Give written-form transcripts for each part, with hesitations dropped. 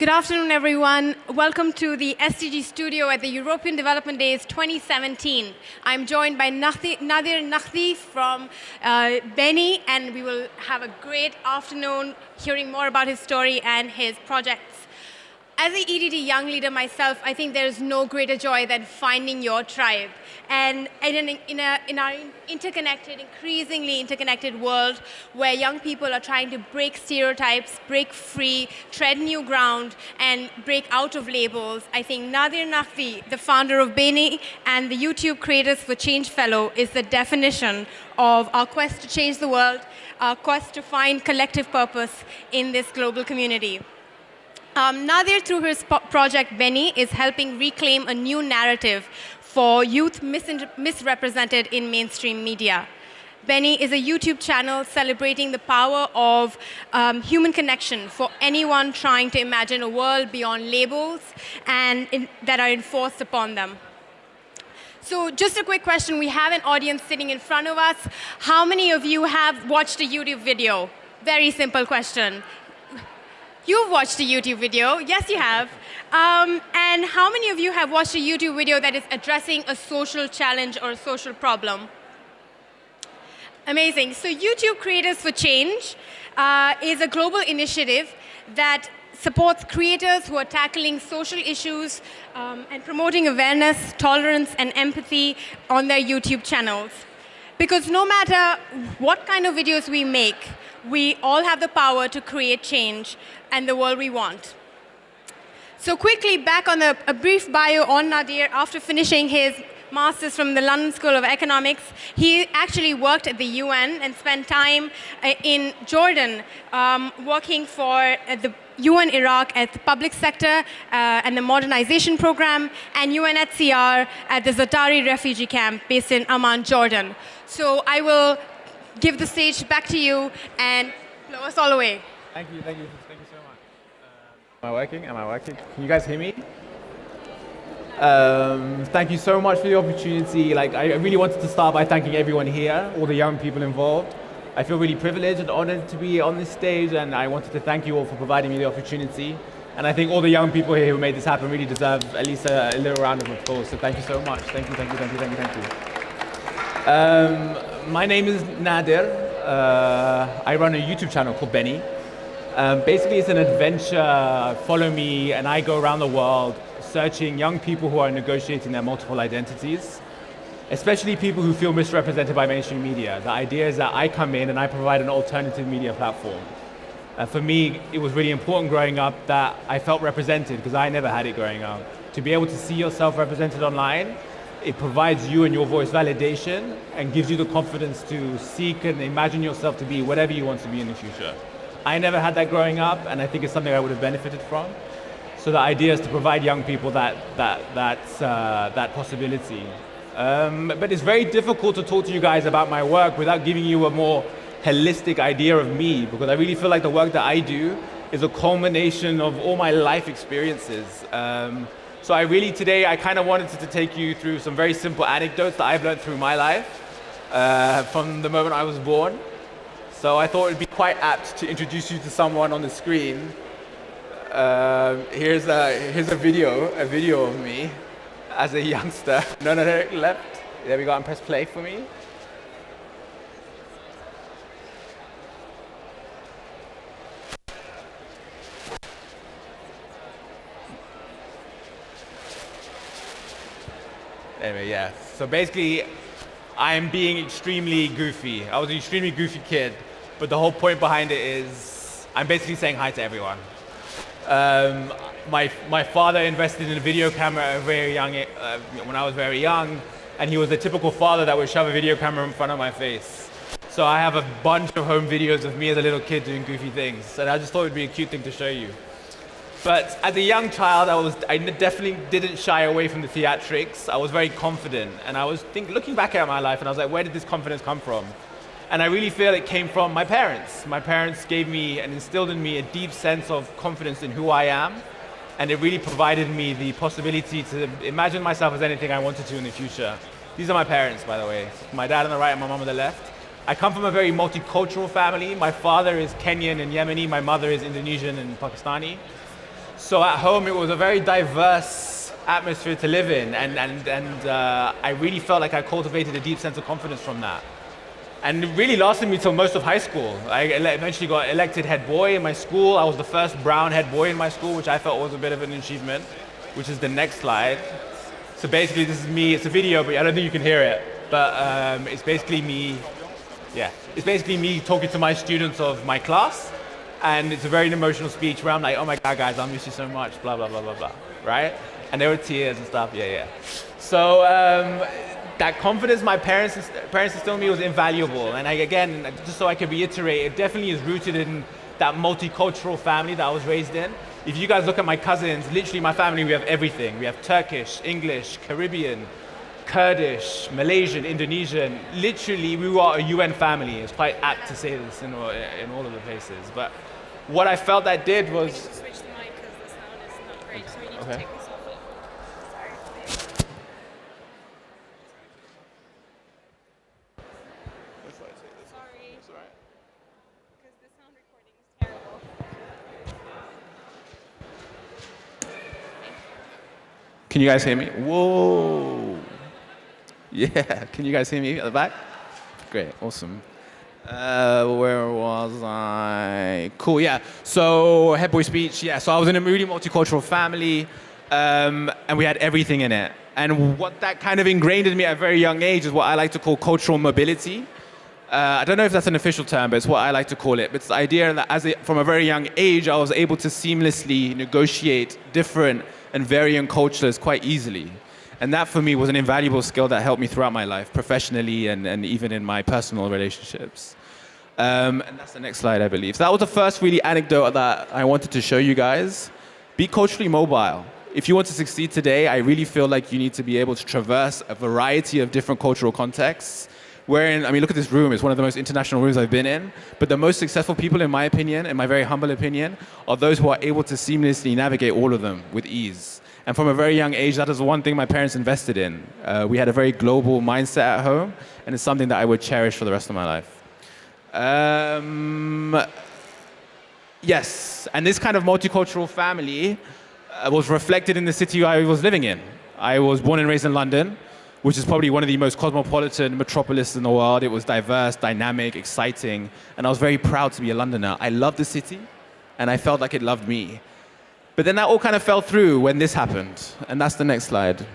Good afternoon, everyone. Welcome to the SDG studio at the European Development Days 2017. I'm joined by Nadir Nahdi from BENI, and we will have a great afternoon hearing more about his story and his projects. As an EDD young leader myself, I think there is no greater joy than finding your tribe. And in our interconnected, increasingly interconnected world, where young people are trying to break stereotypes, break free, tread new ground, and break out of labels, I think Nadir Nahdi, the founder of BENI and the YouTube Creators for Change Fellow, is the definition of our quest to change the world, our quest to find collective purpose in this global community. Nadir, through his project BENI, is helping reclaim a new narrative for youth misrepresented in mainstream media. BENI is a YouTube channel celebrating the power of human connection for anyone trying to imagine a world beyond labels and that are enforced upon them. So just a quick question. We have an audience sitting in front of us. How many of you have watched a YouTube video? Very simple question. You've watched a YouTube video. Yes, you have. And how many of you have watched a YouTube video that is addressing a social challenge or a social problem? Amazing. So YouTube Creators for Change is a global initiative that supports creators who are tackling social issues and promoting awareness, tolerance, and empathy on their YouTube channels. Because no matter what kind of videos we make, we all have the power to create change and the world we want. So quickly, back on a brief bio on Nadir. After finishing his master's from the London School of Economics, he actually worked at the UN and spent time in Jordan working for the UN Iraq at the public sector and the modernization program, and UNHCR at the Zatari refugee camp based in Amman, Jordan. So I will give the stage back to you and blow us all away. Thank you so much. Am I working? Can you guys hear me? Thank you so much for the opportunity. I really wanted to start by thanking everyone here, all the young people involved. I feel really privileged and honored to be on this stage, and I wanted to thank you all for providing me the opportunity. And I think all the young people here who made this happen really deserve at least a little round of applause. So thank you so much. Thank you. My name is Nadir. I run a YouTube channel called BENI. Basically, it's an adventure. Follow me, and I go around the world searching young people who are negotiating their multiple identities, especially people who feel misrepresented by mainstream media. The idea is that I come in and I provide an alternative media platform. For me, it was really important growing up that I felt represented, because I never had it growing up. To be able to see yourself represented online, it provides you and your voice validation and gives you the confidence to seek and imagine yourself to be whatever you want to be in the future. I never had that growing up, and I think it's something I would have benefited from. So the idea is to provide young people that possibility. But it's very difficult to talk to you guys about my work without giving you a more holistic idea of me, because I really feel like the work that I do is a culmination of all my life experiences. So today I kind of wanted to take you through some very simple anecdotes that I've learned through my life from the moment I was born. So I thought it'd be quite apt to introduce you to someone on the screen. Here's a video of me as a youngster. No, left. There we go, and press play for me. Anyway, yeah. So basically, I am being extremely goofy. I was an extremely goofy kid, but the whole point behind it is I'm basically saying hi to everyone. My father invested in a video camera at a very young, when I was very young, and he was the typical father that would shove a video camera in front of my face. So I have a bunch of home videos of me as a little kid doing goofy things, and I just thought it would be a cute thing to show you. But as a young child, I definitely didn't shy away from the theatrics. I was very confident, and I was looking back at my life, and I was like, where did this confidence come from? And I really feel it came from my parents. My parents gave me and instilled in me a deep sense of confidence in who I am, and it really provided me the possibility to imagine myself as anything I wanted to in the future. These are my parents, by the way. My dad on the right and my mom on the left. I come from a very multicultural family. My father is Kenyan and Yemeni. My mother is Indonesian and Pakistani. So at home, it was a very diverse atmosphere to live in, and I really felt like I cultivated a deep sense of confidence from that. And it really lasted me till most of high school. I eventually got elected head boy in my school. I was the first brown head boy in my school, which I felt was a bit of an achievement, which is the next slide. So basically, this is me. It's a video, but I don't think you can hear it. But it's basically me. Yeah, it's basically me talking to my students of my class, and it's a very emotional speech where I'm like, "Oh my God, guys, I miss you so much." Blah blah blah blah blah. Right? And there were tears and stuff. Yeah. So that confidence my parents instilled in me was invaluable. And again, just so I can reiterate, it definitely is rooted in that multicultural family that I was raised in. If you guys look at my cousins, literally my family, we have everything. We have Turkish, English, Caribbean, Kurdish, Malaysian, Indonesian. Literally, we were a UN family. It's quite apt to say this in all of the places. But what I felt that did was... We need to switch the mic because the sound is not great, so we need to take this off. Sorry. Sorry. Because the sound recording is terrible. Can you guys hear me? Whoa. Yeah, can you guys hear me at the back? Great, awesome. Where was I? Cool, yeah. So, head boy speech, yeah. So I was in a really multicultural family, and we had everything in it. And what that kind of ingrained in me at a very young age is what I like to call cultural mobility. I don't know if that's an official term, but it's what I like to call it. But it's the idea that from a very young age, I was able to seamlessly negotiate different and varying cultures quite easily. And that for me was an invaluable skill that helped me throughout my life, professionally and even in my personal relationships. And that's the next slide, I believe. So that was the first really anecdote that I wanted to show you guys. Be culturally mobile. If you want to succeed today, I really feel like you need to be able to traverse a variety of different cultural contexts. Wherein, I mean, look at this room. It's one of the most international rooms I've been in. But the most successful people, in my opinion, in my very humble opinion, are those who are able to seamlessly navigate all of them with ease. And from a very young age, that is one thing my parents invested in. We had a very global mindset at home, and it's something that I would cherish for the rest of my life. Yes, and this kind of multicultural family was reflected in the city I was living in. I was born and raised in London, which is probably one of the most cosmopolitan metropolises in the world. It was diverse, dynamic, exciting, and I was very proud to be a Londoner. I loved the city, and I felt like it loved me. But then that all kind of fell through when this happened, and that's the next slide.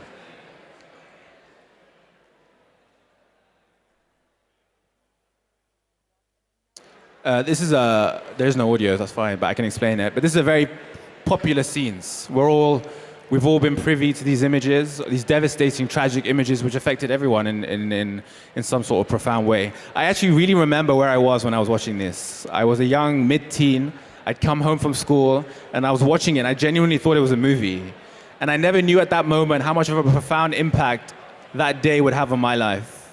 There's no audio, that's fine, but I can explain it. But this is a very popular scenes. We've all been privy to these images, these devastating, tragic images which affected everyone in some sort of profound way. I actually really remember where I was when I was watching this. I was a young mid-teen. I'd come home from school and I was watching it and I genuinely thought it was a movie. And I never knew at that moment how much of a profound impact that day would have on my life.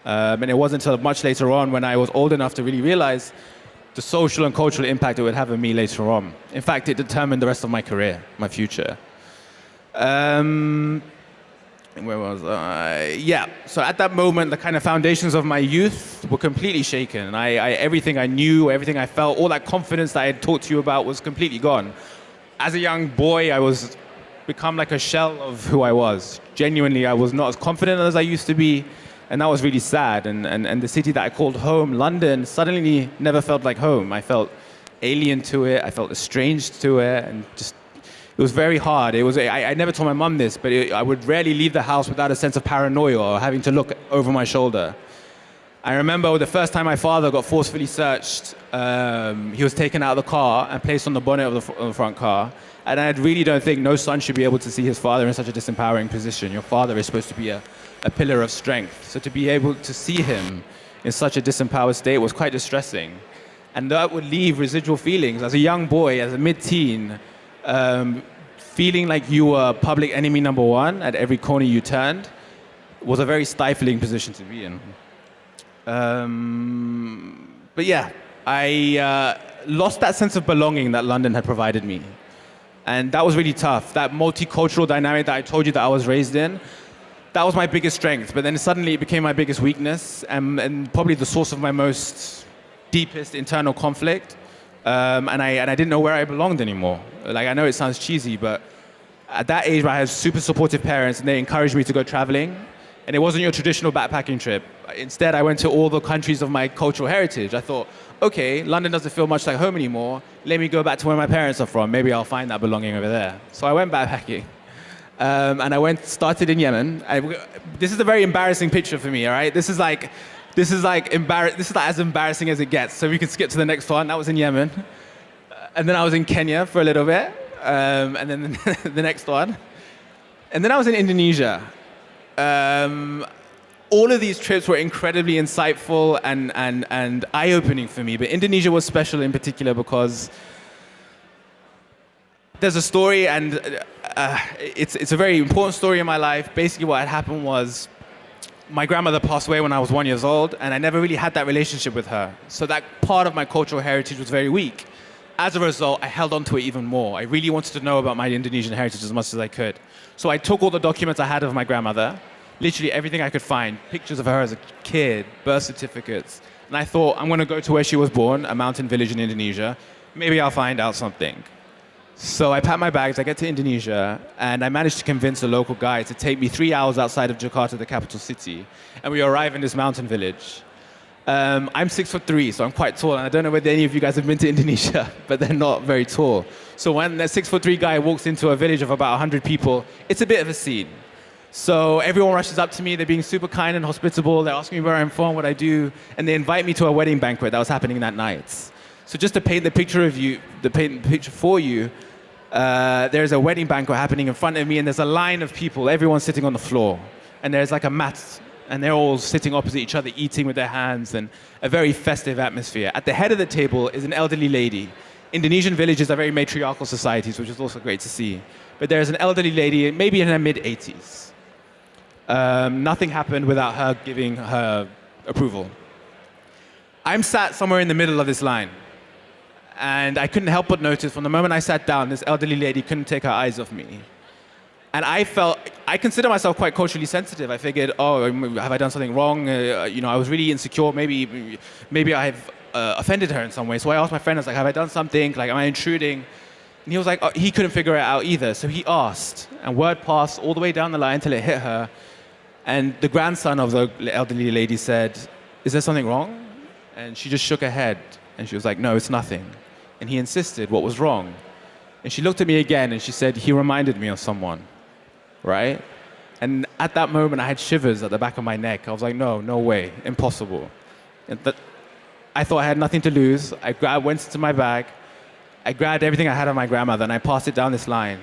And it wasn't until much later on when I was old enough to really realize the social and cultural impact it would have on me later on. In fact, it determined the rest of my career, my future. Where was I? Yeah, so at that moment, the kind of foundations of my youth were completely shaken. Everything I knew, everything I felt, all that confidence that I had talked to you about was completely gone. As a young boy, I was become like a shell of who I was. Genuinely, I was not as confident as I used to be, and that was really sad. And the city that I called home, London, suddenly never felt like home. I felt alien to it, I felt estranged to it, and just it was very hard. I never told my mum this, but I would rarely leave the house without a sense of paranoia or having to look over my shoulder. I remember the first time my father got forcefully searched, he was taken out of the car and placed on the bonnet of the front car. And I really don't think no son should be able to see his father in such a disempowering position. Your father is supposed to be a pillar of strength. So to be able to see him in such a disempowered state was quite distressing. And that would leave residual feelings. As a young boy, as a mid-teen, feeling like you were public enemy number one at every corner you turned was a very stifling position to be in. But yeah, I lost that sense of belonging that London had provided me. And that was really tough. That multicultural dynamic that I told you that I was raised in, that was my biggest strength. But then suddenly it became my biggest weakness and probably the source of my most deepest internal conflict. And I didn't know where I belonged anymore. Like, I know it sounds cheesy, but at that age, I had super supportive parents, and they encouraged me to go traveling. And it wasn't your traditional backpacking trip. Instead, I went to all the countries of my cultural heritage. I thought, okay, London doesn't feel much like home anymore. Let me go back to where my parents are from. Maybe I'll find that belonging over there. So I went backpacking. And I started in Yemen. This is a very embarrassing picture for me, all right? This is as embarrassing as it gets. So we can skip to the next one. That was in Yemen. And then I was in Kenya for a little bit. And then the next one. And then I was in Indonesia. All of these trips were incredibly insightful and eye-opening for me. But Indonesia was special in particular because there's a story, and it's a very important story in my life. Basically, what had happened was my grandmother passed away when I was 1 year old, and I never really had that relationship with her. So that part of my cultural heritage was very weak. As a result, I held on to it even more. I really wanted to know about my Indonesian heritage as much as I could. So I took all the documents I had of my grandmother, literally everything I could find, pictures of her as a kid, birth certificates. And I thought, I'm going to go to where she was born, a mountain village in Indonesia. Maybe I'll find out something. So I packed my bags, I get to Indonesia, and I managed to convince a local guide to take me 3 hours outside of Jakarta, the capital city. And we arrive in this mountain village. I'm 6'3", so I'm quite tall, and I don't know whether any of you guys have been to Indonesia, but they're not very tall. So when a 6'3" guy walks into a village of about 100 people, it's a bit of a scene. So everyone rushes up to me, they're being super kind and hospitable, they're asking me where I'm from, what I do, and they invite me to a wedding banquet that was happening that night. So just to paint the picture for you, there's a wedding banquet happening in front of me, and there's a line of people, everyone's sitting on the floor, and there's like a mat, and they're all sitting opposite each other, eating with their hands, and a very festive atmosphere. At the head of the table is an elderly lady. Indonesian villages are very matriarchal societies, which is also great to see. But there's an elderly lady, maybe in her mid-80s. Nothing happened without her giving her approval. I'm sat somewhere in the middle of this line. And I couldn't help but notice from the moment I sat down, this elderly lady couldn't take her eyes off me. And I consider myself quite culturally sensitive. I figured, oh, have I done something wrong? I was really insecure. Maybe I've offended her in some way. So I asked my friend, I was like, have I done something? Like, am I intruding? And he was like, oh, he couldn't figure it out either. So he asked, and word passed all the way down the line till it hit her. And the grandson of the elderly lady said, is there something wrong? And she just shook her head. And she was like, no, it's nothing. And he insisted, what was wrong? And she looked at me again and she said, he reminded me of someone, right? And at that moment, I had shivers at the back of my neck. I was like, no way, impossible. And I thought I had nothing to lose. I went into my bag, I grabbed everything I had of my grandmother, and I passed it down this line.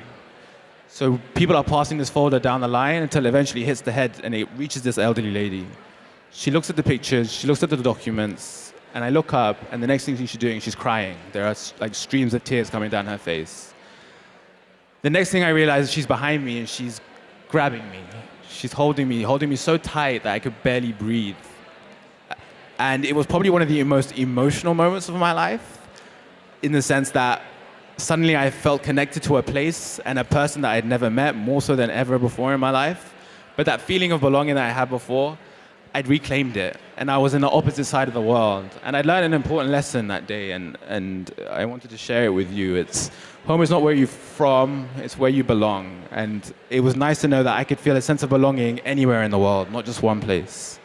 So people are passing this folder down the line until it eventually hits the head and it reaches this elderly lady. She looks at the pictures, she looks at the documents, and I look up, and the next thing she's doing, she's crying. There are like streams of tears coming down her face. The next thing I realize is she's behind me and she's grabbing me. She's holding me so tight that I could barely breathe. And it was probably one of the most emotional moments of my life, in the sense that suddenly I felt connected to a place and a person that I had never met, more so than ever before in my life. But that feeling of belonging that I had before, I'd reclaimed it, and I was in the opposite side of the world. And I learned an important lesson that day, and I wanted to share it with you. It's home is not where you're from, it's where you belong. And it was nice to know that I could feel a sense of belonging anywhere in the world, not just one place.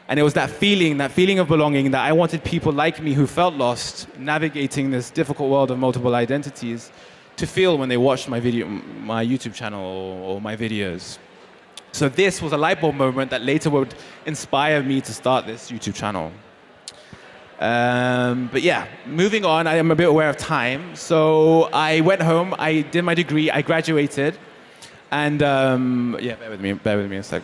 And it was that feeling of belonging that I wanted people like me who felt lost, navigating this difficult world of multiple identities, to feel when they watched my YouTube channel or my videos. So this was a light bulb moment that later would inspire me to start this YouTube channel. But yeah, moving on, I am a bit aware of time. So I went home, I did my degree, I graduated. And yeah, bear with me a sec.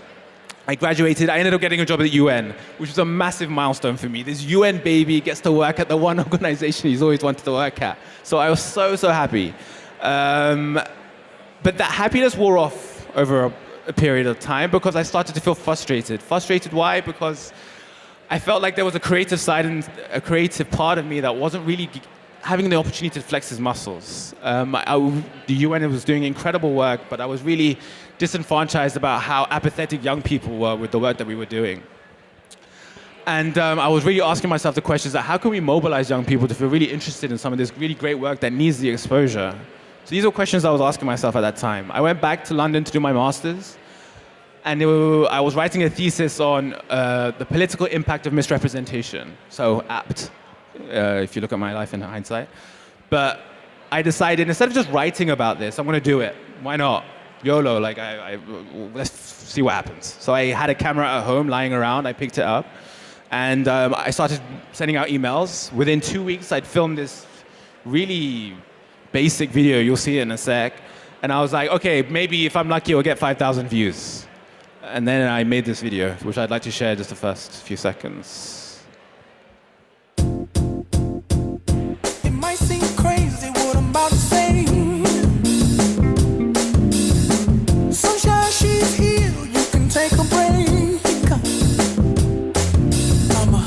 I graduated, I ended up getting a job at the UN, which was a massive milestone for me. This UN baby gets to work at the one organization he's always wanted to work at. So I was so happy. But that happiness wore off over a period of time because I started to feel frustrated. Frustrated, why? Because I felt like there was a creative side and a creative part of me that wasn't really having the opportunity to flex his muscles. The UN was doing incredible work, but I was really disenfranchised about how apathetic young people were with the work that we were doing. And I was really asking myself the questions that how can we mobilize young people to feel really interested in some of this really great work that needs the exposure? So these were questions I was asking myself at that time. I went back to London to do my master's, and I was writing a thesis on the political impact of misrepresentation. So apt, if you look at my life in hindsight. But I decided, instead of just writing about this, I'm going to do it. Why not? YOLO, like let's see what happens. So I had a camera at home lying around. I picked it up, and I started sending out emails. Within 2 weeks, I'd filmed this really basic video. You'll see it in a sec. And I was like, okay, maybe if I'm lucky, it'll get 5,000 views. And then I made this video, which I'd like to share just the first few seconds. It might seem crazy what I'm about to say. Sunshine, she's here, you can take a break. I'm a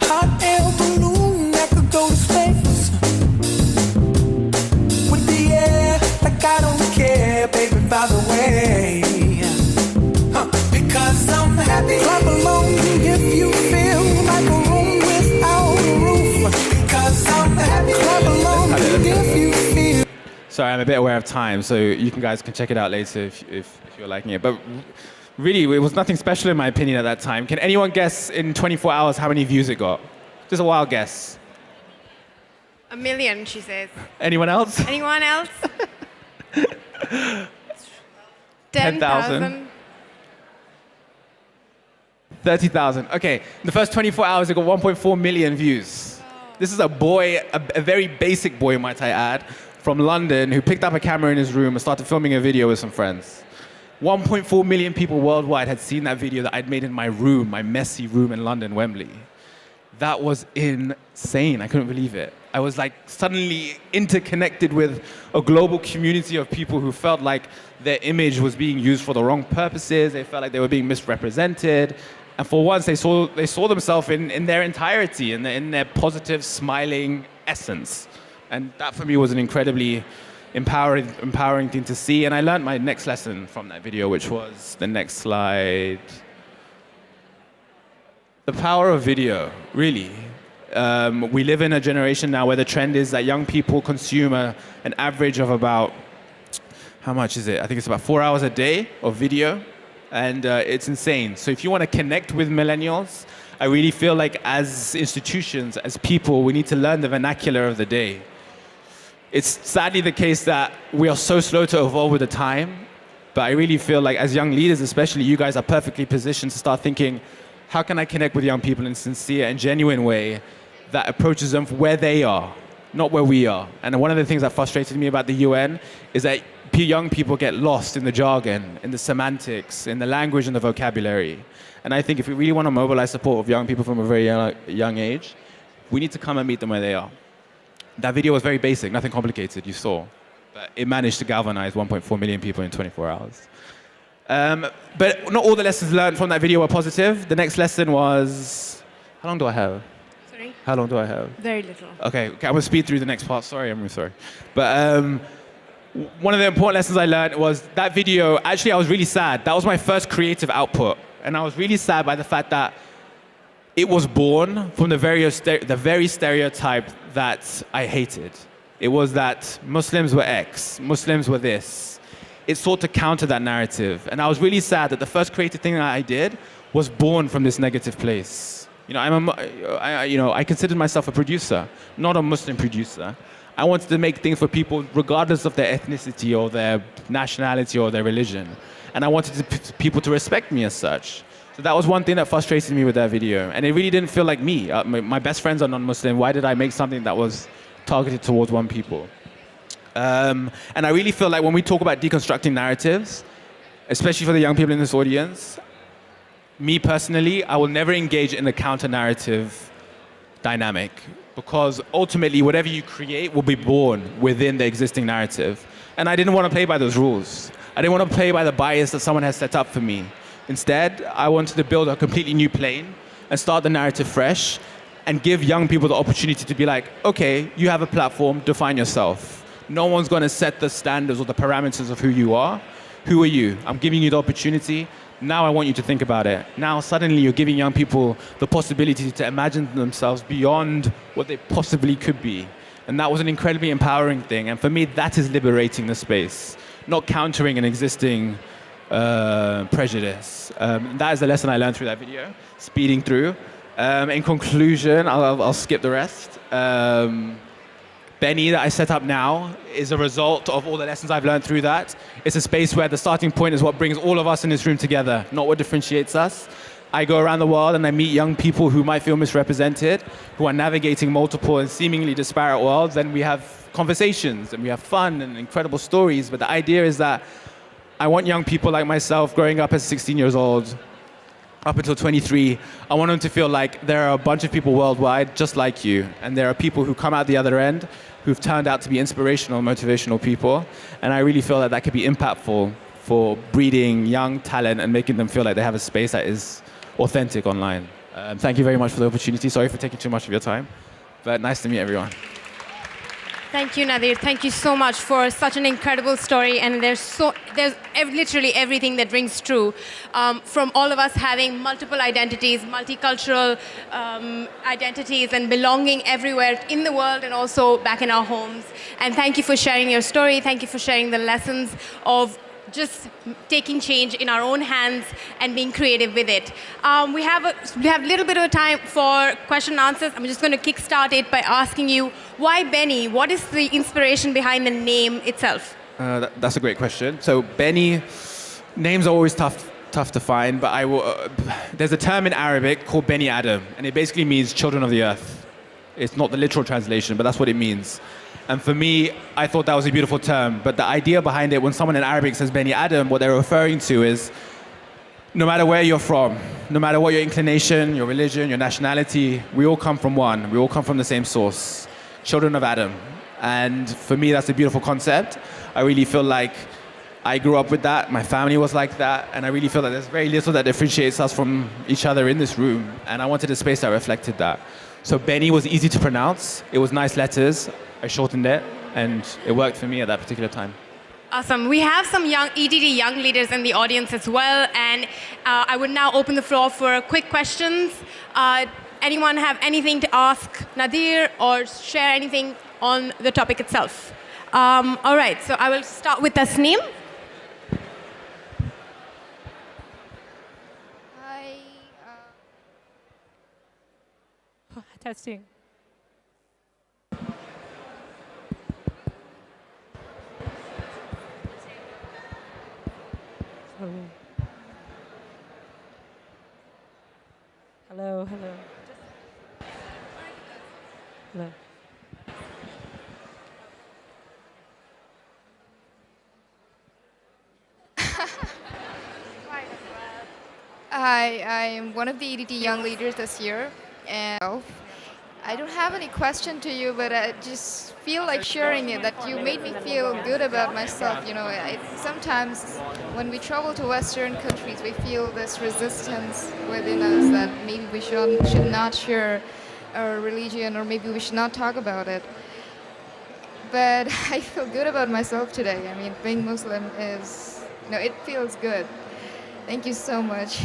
hot air balloon that could go to space. With the air, like I don't care, baby, by the way. Because I'm happy. Clap along if you feel like a room without a roof. Because I'm happy. Clap along if you feel. Sorry, I'm a bit aware of time, so you guys can check it out later if you're liking it. But really, it was nothing special in my opinion at that time. Can anyone guess in 24 hours how many views it got? Just a wild guess. 1 million, she says. Anyone else? Anyone else? 10,000. 30,000. Okay, in the first 24 hours, it got 1.4 million views. This is a boy, a very basic boy, might I add, from London, who picked up a camera in his room and started filming a video with some friends. 1.4 million people worldwide had seen that video that I'd made in my room, my messy room in London, Wembley. That was insane. I couldn't believe it. I was like suddenly interconnected with a global community of people who felt like their image was being used for the wrong purposes. They felt like they were being misrepresented. And for once, they saw themselves in their entirety, in their positive, smiling essence. And that for me was an incredibly empowering thing to see. And I learned my next lesson from that video, which was the next slide. The power of video, really. We live in a generation now where the trend is that young people consume an average of about, how much is it? I think it's about 4 hours a day of video. And it's insane. So if you want to connect with millennials, I really feel like as institutions, as people, we need to learn the vernacular of the day. It's sadly the case that we are so slow to evolve with the time, but I really feel like as young leaders, especially, you guys are perfectly positioned to start thinking, how can I connect with young people in a sincere and genuine way that approaches them from where they are, not where we are. And one of the things that frustrated me about the UN is that young people get lost in the jargon, in the semantics, in the language and the vocabulary. And I think if we really want to mobilize support of young people from a very young age, we need to come and meet them where they are. That video was very basic, nothing complicated, you saw. But it managed to galvanize 1.4 million people in 24 hours. But not all the lessons learned from that video were positive. The next lesson was, how long do I have? Sorry? How long do I have? Very little. Okay, I'm gonna speed through the next part. Sorry, I'm really sorry. But one of the important lessons I learned was that video, actually I was really sad. That was my first creative output. And I was really sad by the fact that it was born from the very stereotype that I hated. It was that Muslims were X, Muslims were this. It sought to counter that narrative. And I was really sad that the first creative thing that I did was born from this negative place. You know, I considered myself a producer, not a Muslim producer. I wanted to make things for people regardless of their ethnicity or their nationality or their religion. And I wanted people to respect me as such. So that was one thing that frustrated me with that video. And it really didn't feel like me. My best friends are non-Muslim. Why did I make something that was targeted towards one people? And I really feel like when we talk about deconstructing narratives, especially for the young people in this audience, me personally, I will never engage in the counter-narrative dynamic, because ultimately whatever you create will be born within the existing narrative. And I didn't want to play by those rules. I didn't want to play by the bias that someone has set up for me. Instead, I wanted to build a completely new plane and start the narrative fresh and give young people the opportunity to be like, okay, you have a platform, define yourself. No one's going to set the standards or the parameters of who you are. Who are you? I'm giving you the opportunity Now I want you to think about it. Now suddenly you're giving young people the possibility to imagine themselves beyond what they possibly could be. And that was an incredibly empowering thing. And for me, that is liberating the space, not countering an existing prejudice. That is the lesson I learned through that video, speeding through. In conclusion, I'll skip the rest. BENI that I set up now is a result of all the lessons I've learned through that. It's a space where the starting point is what brings all of us in this room together, not what differentiates us. I go around the world and I meet young people who might feel misrepresented, who are navigating multiple and seemingly disparate worlds, and we have conversations and we have fun and incredible stories. But the idea is that I want young people like myself growing up as 16 years old, up until 23, I want them to feel like there are a bunch of people worldwide just like you, and there are people who come out the other end who've turned out to be inspirational, motivational people, and I really feel that that could be impactful for breeding young talent and making them feel like they have a space that is authentic online. Thank you very much for the opportunity. Sorry for taking too much of your time, but nice to meet everyone. Thank you, Nadir. Thank you so much for such an incredible story. And there's literally everything that rings true. From all of us having multiple identities, multicultural identities, and belonging everywhere in the world and also back in our homes. And thank you for sharing your story. Thank you for sharing the lessons of just taking change in our own hands and being creative with it. We have a little bit of time for question and answers. I'm just going to kickstart it by asking you, why BENI? What is the inspiration behind the name itself? That's a great question. So BENI, names are always tough to find, but there's a term in Arabic called Beni Adam, and it basically means children of the earth. It's not the literal translation, but that's what it means. And for me, I thought that was a beautiful term. But the idea behind it, when someone in Arabic says Beni Adam, what they're referring to is no matter where you're from, no matter what your inclination, your religion, your nationality, we all come from one. We all come from the same source, children of Adam. And for me, that's a beautiful concept. I really feel like I grew up with that. My family was like that. And I really feel that there's very little that differentiates us from each other in this room. And I wanted a space that reflected that. So BENI was easy to pronounce. It was nice letters. I shortened it, and it worked for me at that particular time. Awesome. We have some young EDD young leaders in the audience as well, and I would now open the floor for quick questions. Anyone have anything to ask Nadir or share anything on the topic itself? All right, so I will start with Tasneem. Hi. Testing. Hello, hello. Hello. Hi, I'm one of the EDT Young Leaders this year, and I don't have any question to you, but I just feel like sharing it, that you made me feel good about myself. You know, sometimes when we travel to Western countries, we feel this resistance within us that maybe we should not share our religion, or maybe we should not talk about it. But I feel good about myself today. I mean, being Muslim is, it feels good. Thank you so much.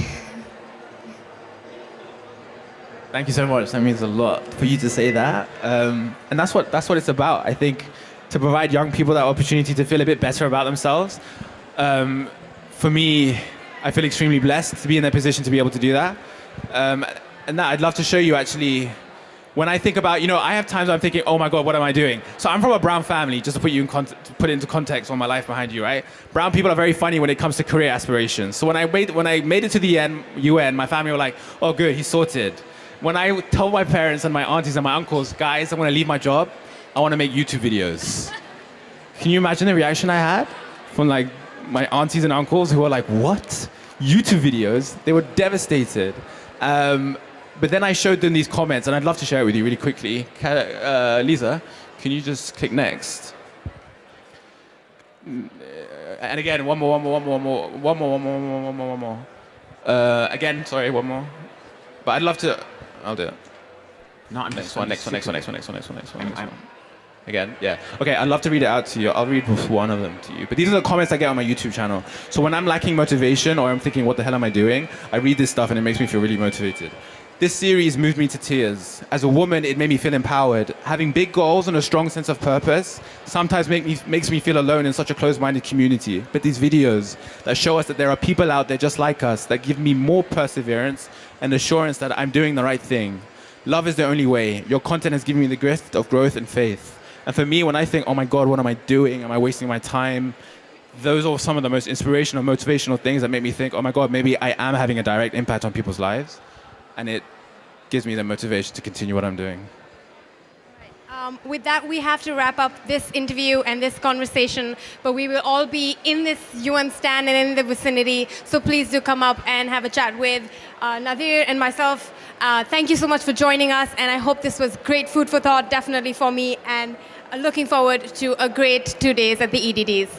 Thank you so much. That means a lot for you to say that. And that's what it's about, I think, to provide young people that opportunity to feel a bit better about themselves. For me, I feel extremely blessed to be in that position to be able to do that. And that I'd love to show you actually, when I think about, I have times I'm thinking, oh my God, what am I doing? So I'm from a brown family, just to put it into context on my life behind you, right? Brown people are very funny when it comes to career aspirations. So when I made it to the UN, my family were like, oh good, he's sorted. When I told my parents and my aunties and my uncles, guys, I'm gonna leave my job, I wanna make YouTube videos. Can you imagine the reaction I had from like my aunties and uncles who were like, what? YouTube videos? They were devastated. But then I showed them these comments, and I'd love to share it with you really quickly. Lisa, can you just click next? And again, one more. Again, sorry, one more. But I'd love to. I'll do it. No, I'm Next one. Again, yeah. Okay, I'd love to read it out to you. I'll read one of them to you. But these are the comments I get on my YouTube channel. So when I'm lacking motivation or I'm thinking, what the hell am I doing? I read this stuff and it makes me feel really motivated. This series moved me to tears. As a woman, it made me feel empowered. Having big goals and a strong sense of purpose sometimes makes me feel alone in such a closed-minded community. But these videos that show us that there are people out there just like us that give me more perseverance and assurance that I'm doing the right thing. Love is the only way. Your content has given me the gift of growth and faith. And for me, when I think, oh my God, what am I doing? Am I wasting my time? Those are some of the most inspirational, motivational things that make me think, oh my God, maybe I am having a direct impact on people's lives. And it gives me the motivation to continue what I'm doing. With that, we have to wrap up this interview and this conversation, but we will all be in this UN stand and in the vicinity, so please do come up and have a chat with Nadir and myself. Thank you so much for joining us, and I hope this was great food for thought, definitely for me, and looking forward to a great 2 days at the EDDs.